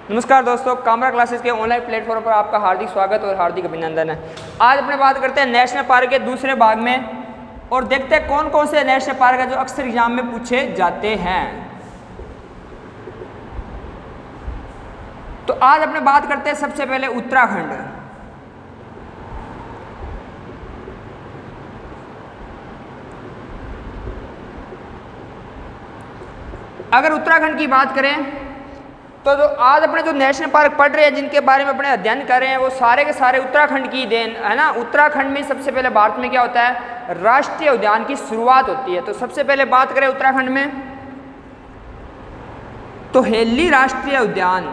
नमस्कार दोस्तों, कामरा क्लासेस के ऑनलाइन प्लेटफॉर्म पर आपका हार्दिक स्वागत और हार्दिक अभिनंदन है। आज अपने बात करते हैं नेशनल पार्क के दूसरे भाग में और देखते हैं कौन कौन से नेशनल पार्क है जो अक्सर एग्जाम में पूछे जाते हैं। तो आज अपने बात करते हैं सबसे पहले उत्तराखंड। अगर उत्तराखंड की बात करें तो जो आज अपने जो नेशनल पार्क पढ़ रहे हैं, जिनके बारे में अपने अध्ययन कर रहे हैं, वो सारे के सारे उत्तराखंड की देन है ना। उत्तराखंड में सबसे पहले भारत में क्या होता है, राष्ट्रीय उद्यान की शुरुआत होती है। तो सबसे पहले बात करें उत्तराखंड में तो हेली राष्ट्रीय उद्यान,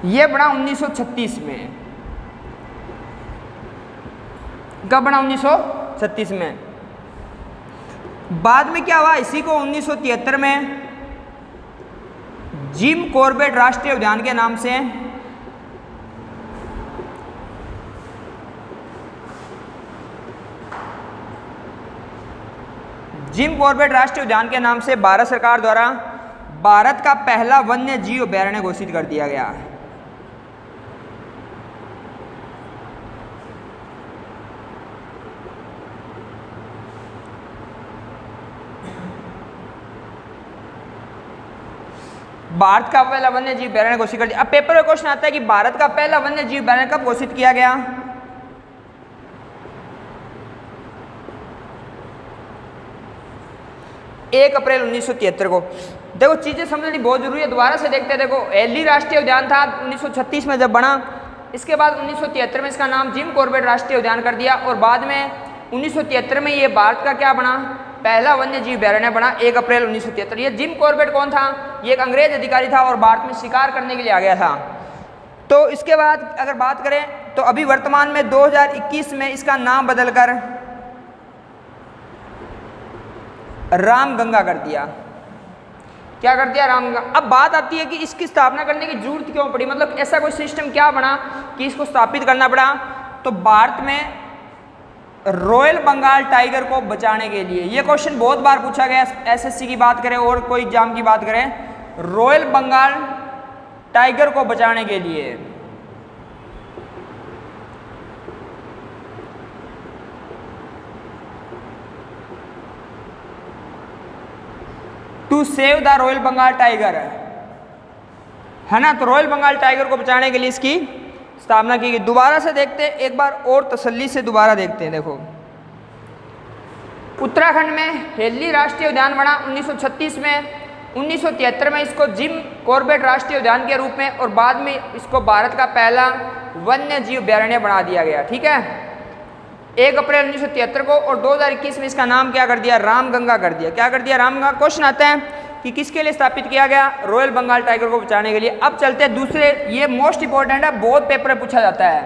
ये बना 1936 में। कब बना? 1936 में। बाद में क्या हुआ, इसी को 1973 में जिम कॉर्बेट राष्ट्रीय उद्यान के नाम से जिम कॉर्बेट राष्ट्रीय उद्यान के नाम से भारत सरकार द्वारा भारत का पहला वन्य जीव अभयारण्य घोषित कर दिया गया। भारत का पहला वन्य जीव अभयारण्य घोषित कर दिया। अब पेपर में क्वेश्चन आता है कि भारत का पहला वन्य जीव अभयारण्य कब घोषित किया गया? एक अप्रैल 1973 को। देखो चीजें समझनी बहुत जरूरी है, दोबारा से देखते हैं। देखो हेली राष्ट्रीय उद्यान था 1936 में जब बना, इसके बाद 1973 में इसका नाम जिम कॉर्बेट राष्ट्रीय उद्यान कर दिया और बाद में 1973 में ये भारत का क्या बना, पहला वन्य जीव अभयारण्य बना 1 अप्रैल 1973। ये जिम कॉर्बेट कौन था? ये एक अंग्रेज अधिकारी था और भारत में शिकार करने के लिए आ गया था। तो इसके बाद अगर बात करें तो अभी वर्तमान में 2021 में इसका नाम बदलकर रामगंगा कर दिया। क्या कर दिया? रामगंगा। अब बात आती है कि इसकी स्थापना करने की जरूरत क्यों पड़ी, मतलब ऐसा कोई सिस्टम क्या बना कि इसको स्थापित करना पड़ा? तो भारत में रॉयल बंगाल टाइगर को बचाने के लिए, ये क्वेश्चन बहुत बार पूछा गया, एसएससी की बात करें और कोई एग्जाम की बात करें, रॉयल बंगाल टाइगर को बचाने के लिए to save the royal Bengal tiger है ना। तो रॉयल बंगाल टाइगर को बचाने के लिए इसकी स्थापना की गई। दोबारा से देखते हैं, एक बार और तसल्ली से दोबारा देखते हैं। देखो उत्तराखंड में हेली राष्ट्रीय उद्यान बना 1936 में, 1973 में इसको जिम कॉर्बेट राष्ट्रीय उद्यान के रूप में और बाद में इसको भारत का पहला वन्य जीव अभयारण्य बना दिया गया। ठीक है, 1 अप्रैल 1973 को। और 2021 में इसका नाम क्या कर दिया? रामगंगा कर दिया। क्या कर दिया? रामगंगा। क्वेश्चन आता है कि किसके लिए स्थापित किया गया? रॉयल बंगाल टाइगर को बचाने के लिए। अब चलते हैं दूसरे, ये मोस्ट इंपॉर्टेंट है, बहुत पेपर में पूछा जाता है।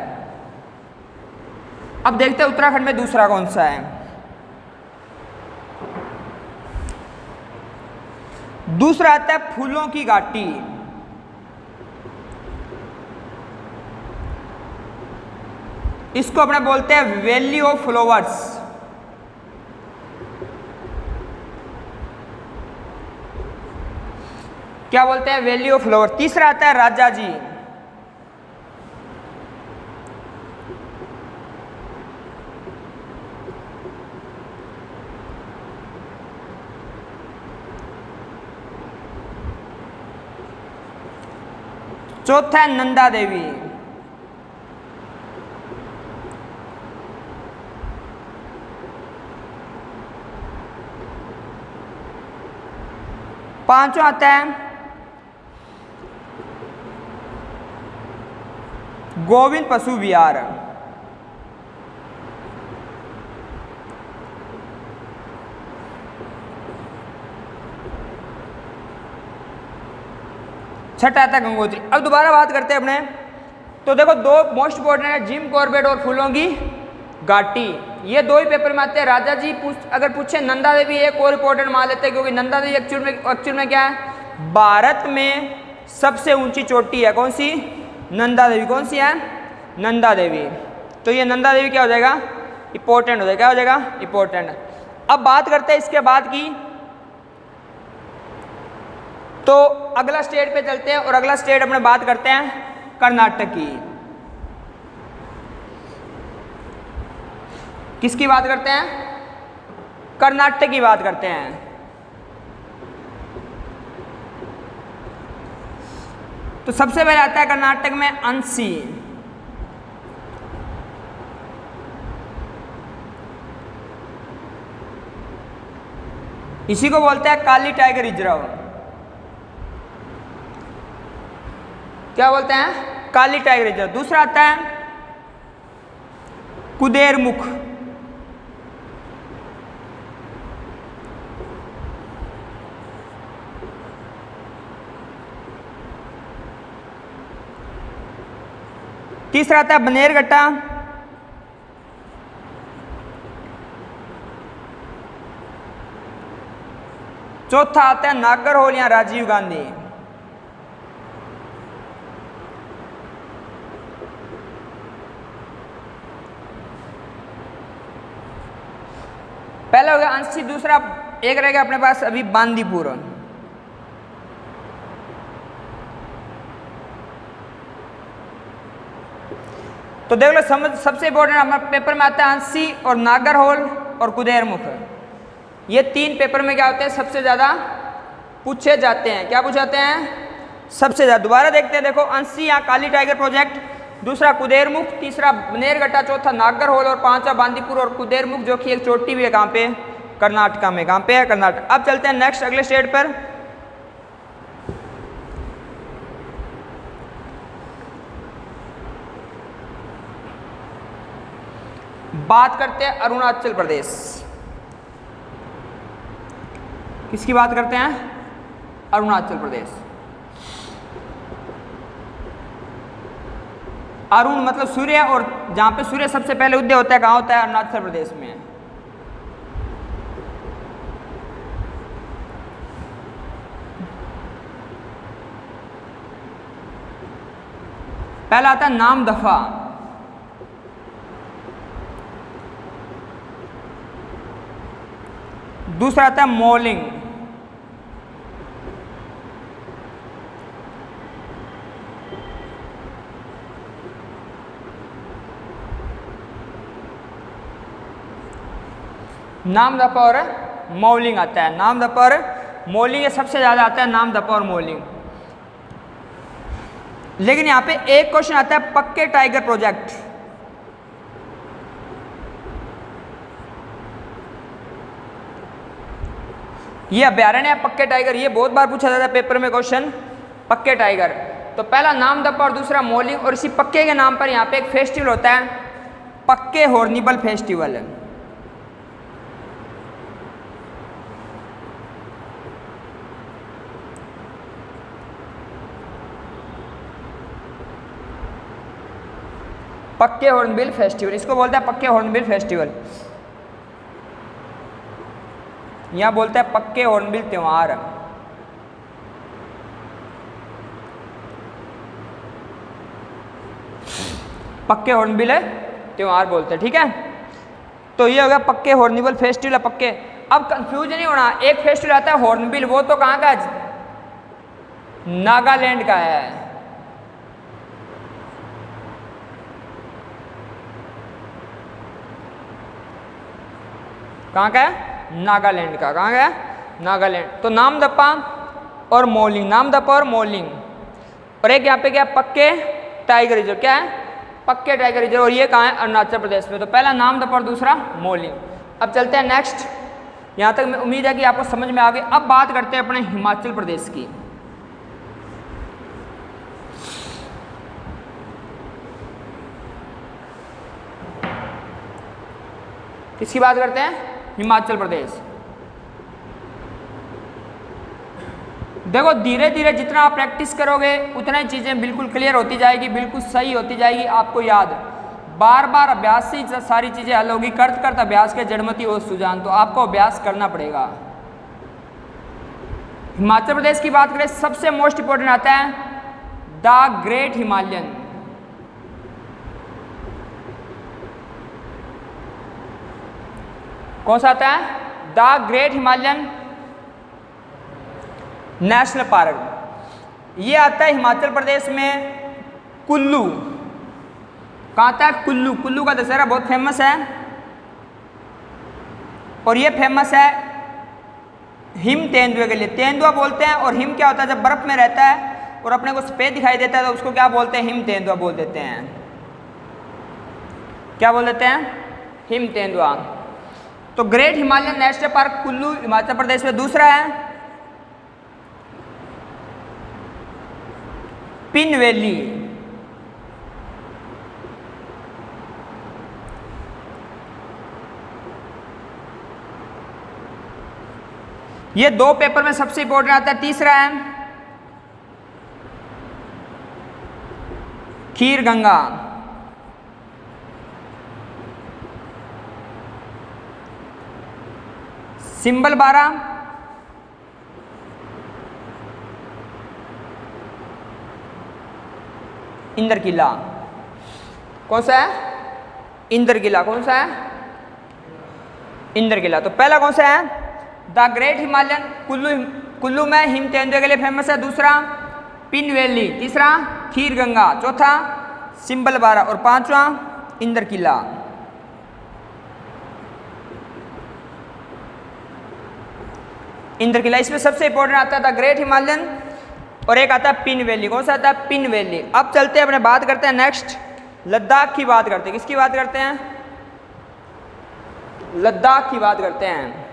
अब देखते हैं उत्तराखंड में दूसरा कौन सा है। दूसरा आता है फूलों की घाटी। इसको अपने बोलते हैं वैली ऑफ फ्लावर्स। क्या बोलते हैं? Valley of flower. तीसरा आता है राजा जी। चौथा है नंदा देवी। पांचवा आता है गोविंद पशु विहार। छठा आता है गंगोत्री। अब दोबारा बात करते हैं अपने, तो देखो दो मोस्ट इंपॉर्टेंट है, जिम कॉर्बेट और फूलों की घाटी। ये दो ही पेपर में आते हैं। राजा जी अगर पूछे, नंदा देवी एक और इंपॉर्टेंट मान लेते हैं क्योंकि नंदा देवी एक्चुअल में क्या है, भारत में सबसे ऊंची चोटी है। कौन सी? नंदा देवी। कौन सी है? नंदा देवी। तो ये नंदा देवी क्या हो जाएगा, इंपॉर्टेंट हो जाएगा, क्या हो जाएगा, इंपॉर्टेंट। अब बात करते हैं इसके बाद की, तो अगला स्टेट पे चलते हैं और अगला स्टेट अपने बात करते हैं कर्नाटक की। किसकी बात करते हैं, कर्नाटक की बात करते हैं। तो सबसे पहले आता है कर्नाटक में अंशी। इसी को बोलते हैं काली टाइगर रिजर्व, क्या बोलते हैं, काली टाइगर रिजर्व। दूसरा आता है कुदेरमुख, तीसरा आता है बनेरघट्टा, चौथा आता है नागरहोल या राजीव गांधी। पहला हो गया अंशी, दूसरा एक रहेगा अपने पास अभी बांदीपुर। तो देख लो, समझ सबसे इंपॉर्टेंट हमारे पेपर में आता है अंशी और नागरहोल और कुदेरमुख। ये तीन पेपर में क्या होते हैं, सबसे ज़्यादा पूछे जाते हैं। क्या पूछाते हैं, सबसे ज़्यादा। दोबारा देखते हैं, देखो अंशी या काली टाइगर प्रोजेक्ट, दूसरा कुदेरमुख, तीसरा बनेरघट्टा, चौथा नागरहोल और पांचवा बांदीपुर। और कुदेरमुख जो कि एक चोटी भी है, कहाँ पे, कर्नाटका में। कहाँ पे है, कर्नाटक। अब चलते हैं नेक्स्ट अगले स्टेट पर। बात करते हैं अरुणाचल प्रदेश। किसकी बात करते हैं, अरुणाचल प्रदेश। अरुण मतलब सूर्य, और जहां पे सूर्य सबसे पहले उदय होता है कहां होता है, अरुणाचल प्रदेश में। पहला आता है नामदफा, दूसरा आता है मोलिंग, नामदफा और मौलिंग आता है। नामदफा और मौलिंग ये सबसे ज़्यादा आता है, नामदफा और मौलिंग। लेकिन यहाँ पे एक क्वेश्चन आता है पक्के टाइगर प्रोजेक्ट। ये अभ्यारण्य है पक्के टाइगर, ये बहुत बार पूछा जाता है पेपर में क्वेश्चन, पक्के टाइगर। तो पहला नामदफा और दूसरा मौलिंग। और इसी पक्के के नाम पर यहाँ पे एक फेस्टिवल होता है, पक्के हॉर्निबल फेस्टिवल। पक्के हॉर्नबिल फेस्टिवल, इसको बोलते हैं पक्के हॉर्नबिल फेस्टिवल, यहां बोलते हैं पक्के हॉर्नबिल त्योहार। पक्के हॉर्नबिल त्योहार बोलते हैं, ठीक है। तो ये हो गया पक्के हॉर्नबिल फेस्टिवल, पक्के। अब कंफ्यूज नहीं होना, एक फेस्टिवल आता है हॉर्नबिल, वो तो कहाँ का है, नागालैंड का है। कहाँ का है, नागालैंड का। कहाँ का है, नागालैंड। तो नामदफा और मौलिंग, नामदफा और मौलिंग। और एक यहाँ पे क्या, पक्के टाइगर रिजर्व, क्या है, पक्के टाइगर रिजर्व। और ये कहाँ है, अरुणाचल प्रदेश में। तो पहला नामदफा और दूसरा मौलिंग। अब चलते हैं नेक्स्ट, यहाँ तक मैं उम्मीद है कि आपको समझ में आ गई। अब बात करते हैं अपने हिमाचल प्रदेश की। किसकी बात करते हैं, हिमाचल प्रदेश। देखो धीरे धीरे जितना आप प्रैक्टिस करोगे उतना ही चीज़ें बिल्कुल क्लियर होती जाएगी, बिल्कुल सही होती जाएगी, आपको याद। बार बार अभ्यास से ही सारी चीज़ें हल होगी। करत करत अभ्यास के जड़मति और सुजान, तो आपको अभ्यास करना पड़ेगा। हिमाचल प्रदेश की बात करें, सबसे मोस्ट इंपॉर्टेंट आता है द ग्रेट हिमालयन। कौन सा आता है? The great Himalayan National park. ये आता है हिमाचल प्रदेश में, कुल्लू। कहाँ आता है? कुल्लू। कुल्लू का दशहरा बहुत फेमस है और ये फेमस है हिम तेंदुए के लिए। तेंदुआ बोलते हैं, और हिम क्या होता है? जब बर्फ में रहता है और अपने को सफेद दिखाई देता है तो उसको क्या बोलते हैं? हिम तेंदुआ बोल देते हैं। क्या बोल देते हैं? हिम तेंदुआ। तो Great Himalayan National Park Kullu Himachal Pradesh में। दूसरा है पिन वैली। ये 2 पेपर में सबसे इंपॉर्टेंट आता है। तीसरा है खीर गंगा। सिंबल 12 इंद्र किला। कौन सा है? इंद्र किला। कौन सा है? इंद्र किला। तो पहला कौन सा है? The great Himalayan, Kullu. Kullu में हिम तेंदुए के लिए फेमस है। दूसरा पिन वैली। तीसरा खीर गंगा। चौथा सिंबल 12 और पांचवा इंद्र किला। इंद्र किला इसमें सबसे इंपॉर्टेंट आता है द ग्रेट हिमालयन, और एक आता है पिन वैली। कौन सा आता है? Pin valley. अब चलते हैं अपने बात करते हैं नेक्स्ट लद्दाख की बात करते हैं। किसकी बात करते हैं? लद्दाख की बात करते हैं।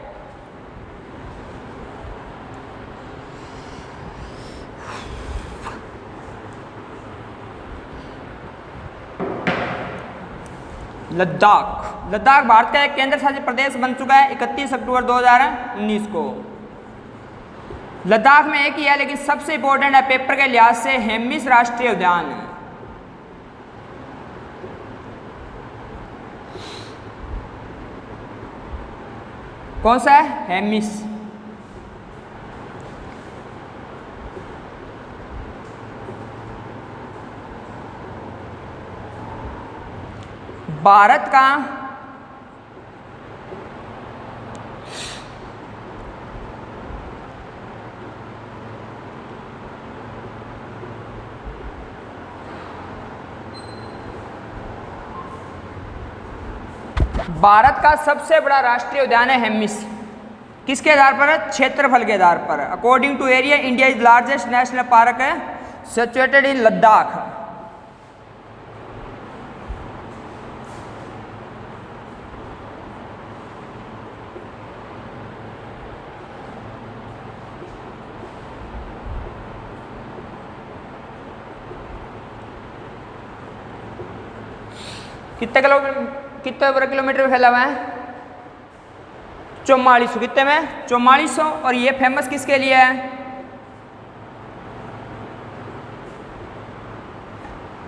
लद्दाख। लद्दाख भारत का एक केंद्र शासित प्रदेश बन चुका है 31 अक्टूबर 2019 को। लद्दाख में एक ही है, लेकिन सबसे इंपॉर्टेंट है पेपर के लिहाज से, हेमिस राष्ट्रीय उद्यान। कौन सा है? हेमिस। भारत का सबसे बड़ा राष्ट्रीय उद्यान है हेमिस। किसके आधार पर है? क्षेत्रफल के आधार पर। According to area India is largest national park है सिचुएटेड इन लद्दाख। कितने वर्ग किलोमीटर में फैला हुआ है? 4400। कितने में? 4400। और ये फेमस किसके लिए है?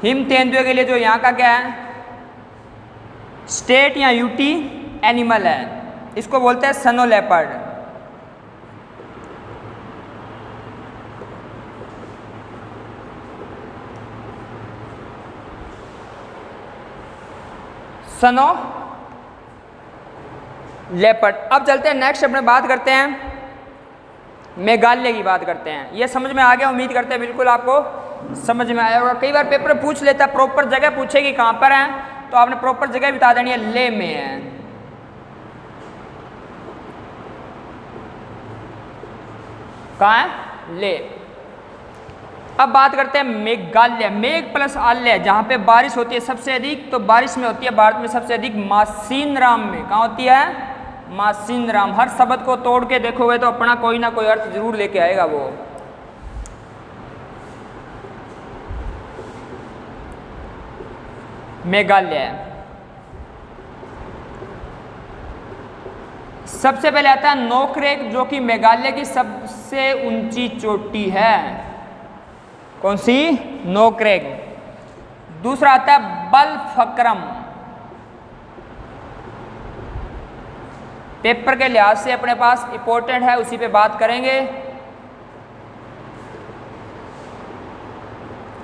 हिम तेंदुए के लिए, जो यहाँ का क्या है? स्टेट या यूटी एनिमल है। इसको बोलते हैं स्नो लेपर्ड। Snow leopard. अब चलते हैं नेक्स्ट, अपने बात करते हैं मेघालय की बात करते हैं। ये समझ में आ गया? उम्मीद करते हैं बिल्कुल आपको समझ में आया होगा। कई बार पेपर पूछ लेता है, प्रॉपर जगह पूछेगी कहाँ पर है, तो आपने प्रॉपर जगह बता देनी है। ले में है। कहाँ है? ले। अब बात करते हैं मेघालय। मेघ प्लस आल्य, जहाँ पे बारिश होती है सबसे अधिक, तो बारिश में होती है भारत में सबसे अधिक मासिनराम में। कहाँ होती है? मासिनराम। हर शब्द को तोड़ के देखोगे तो अपना कोई ना कोई अर्थ जरूर लेके आएगा वो। मेघालय। सबसे पहले आता है नोकरेक, जो कि मेघालय की सबसे ऊंची चोटी है। कौन सी? नोकरेक। दूसरा आता है बलफक्रम। पेपर के लिहाज से अपने पास इंपॉर्टेंट है, उसी पे बात करेंगे।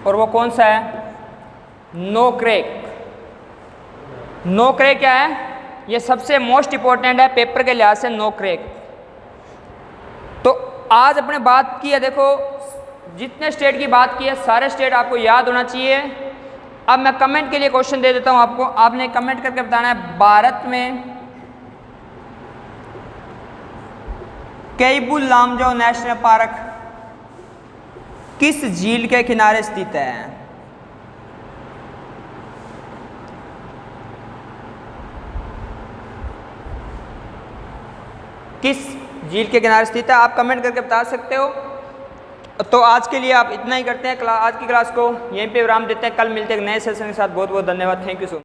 और वो कौन सा है? नोकरेक। नोकरेक क्या है? ये सबसे मोस्ट इम्पोर्टेंट है पेपर के लिहाज से, नो क्रैक। तो आज अपने बात की है, देखो जितने स्टेट की बात की है सारे स्टेट आपको याद होना चाहिए। अब मैं कमेंट के लिए क्वेश्चन दे देता हूं आपको, आपने कमेंट करके बताना है भारत में केबुल लामजाओ नेशनल पार्क किस झील के किनारे स्थित है? किस झील के किनारे स्थित है, आप कमेंट करके बता सकते हो। तो आज के लिए आप इतना ही करते हैं, आज की क्लास को यहीं पे विराम देते हैं, कल मिलते हैं एक नए सेशन के साथ। बहुत बहुत धन्यवाद, थैंक यू सो मच।